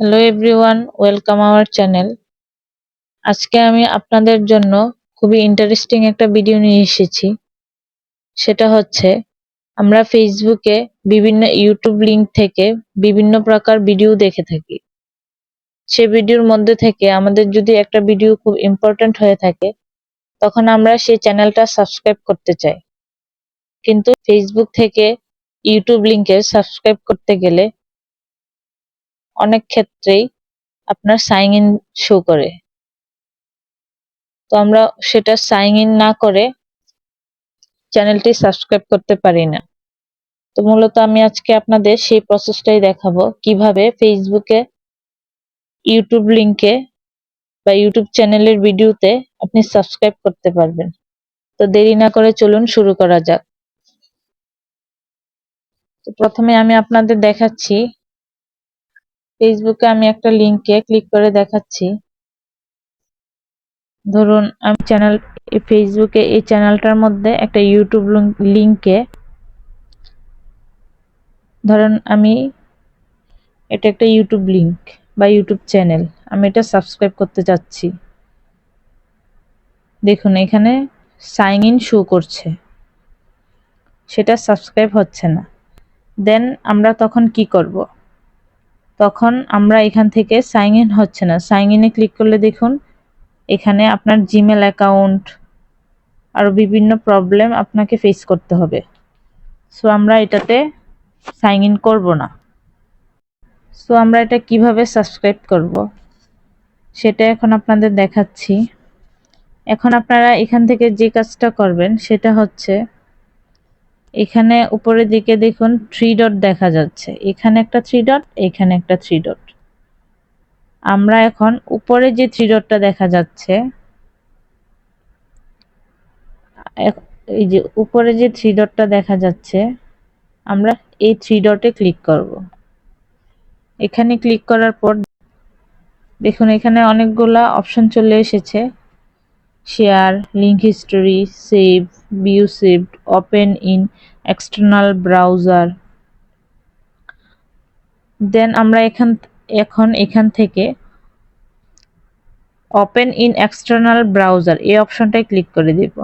Hello everyone, welcome our channel. আজকে আমি আপনাদের জন্য খুবই ইন্টারেস্টিং একটা ভিডিও নিয়ে এসেছি। সেটা হচ্ছে আমরা ফেসবুকে বিভিন্ন ইউটিউব লিংক থেকে বিভিন্ন প্রকার ভিডিও দেখে থাকি। সে ভিডিওর মধ্যে থেকে আমাদের যদি একটা ভিডিও খুব ইম্পর্ট্যান্ট হয়ে থাকে, তখন আমরা সেই চ্যানেলটা সাবস্ক্রাইব করতে চাই। কিন্তু ফেসবুক থেকে ইউটিউব লিংকে সাবস্ক্রাইব করতে গেলে অনেক ক্ষেত্রেই আপনার সাইন ইন শো করে। তো আমরা সেটা সাইন ইন না করে চ্যানেলটি সাবস্ক্রাইব করতে পারি না। তো মূলত আমি আজকে আপনাদের সেই প্রসেসটাই দেখাবো, কিভাবে ফেসবুকে ইউটিউব লিংকে বা ইউটিউব চ্যানেলের ভিডিওতে আপনি সাবস্ক্রাইব করতে পারবেন। তো দেরি না করে চলুন শুরু করা যাক। তো প্রথমে আমি আপনাদের দেখাচ্ছি, ফেসবুকে আমি একটা লিংকে ক্লিক করে দেখাচ্ছি। ধরুন আমি ফেসবুকে এই চ্যানেলটার মধ্যে একটা ইউটিউব লিংকে, ধরুন এটা একটা ইউটিউব লিংক বা ইউটিউব চ্যানেল, আমি এটা সাবস্ক্রাইব করতে চাচ্ছি। দেখুন এখানে সাইন ইন শো করছে, সেটা সাবস্ক্রাইব হচ্ছে না। দেন আমরা তখন কি করব? তখন আমরা এখান থেকে সাইন ইন হচ্ছে না, সাইন ইনে ক্লিক করলে দেখুন এখানে আপনার জিমেল অ্যাকাউন্ট আরো বিভিন্ন প্রবলেম আপনাকে ফেস করতে হবে। সো আমরা এটাতে সাইন ইন করব না। সো আমরা এটা কিভাবে সাবস্ক্রাইব করব সেটা এখন আপনাদের দেখাচ্ছি। এখন আপনারা এখান থেকে যে কাজটা করবেন সেটা হচ্ছে, এখানে উপরের দিকে দেখুন 3 ডট দেখা যাচ্ছে, এখানে একটা 3 ডট, এখানে একটা 3 ডট। আমরা এখন উপরে যে 3 ডটটা দেখা যাচ্ছে, এই যে উপরে যে 3 ডটটা দেখা যাচ্ছে, আমরা এই 3 ডটে ক্লিক করব। এখানে ক্লিক করার পর দেখুন এখানে অনেকগুলা অপশন চলে এসেছে: share, link history, save, view saved, open in external browser. Then আমরা এখান থেকে ওপেন ইন এক্সটার্নাল ব্রাউজার এই অপশনটায় ক্লিক করে দেব।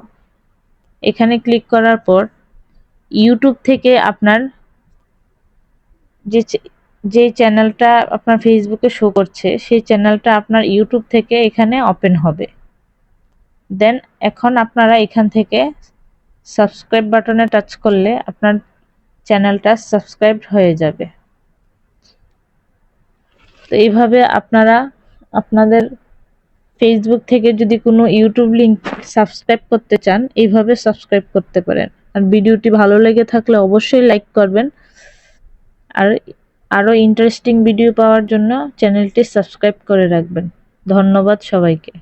এখানে ক্লিক করার পর ইউটিউব থেকে আপনার যে চ্যানেলটা আপনার ফেসবুকে শো করছে, সেই চ্যানেলটা আপনার ইউটিউব থেকে এখানে ওপেন হবে। দেন এখন আপনারা এখান থেকে সাবস্ক্রাইব বাটনে টাচ করলে আপনার চ্যানেলটা সাবস্ক্রাইব হয়ে যাবে। তো এইভাবে আপনারা আপনাদের ফেসবুক থেকে যদি কোনো ইউটিউব লিংক সাবস্ক্রাইব করতে চান, এইভাবে সাবস্ক্রাইব করতে পারেন। আর ভিডিওটি ভালো লেগে থাকলে অবশ্যই লাইক করবেন। আর আরো ইন্টারেস্টিং ভিডিও পাওয়ার জন্য চ্যানেলটি সাবস্ক্রাইব করে রাখবেন। ধন্যবাদ সবাইকে।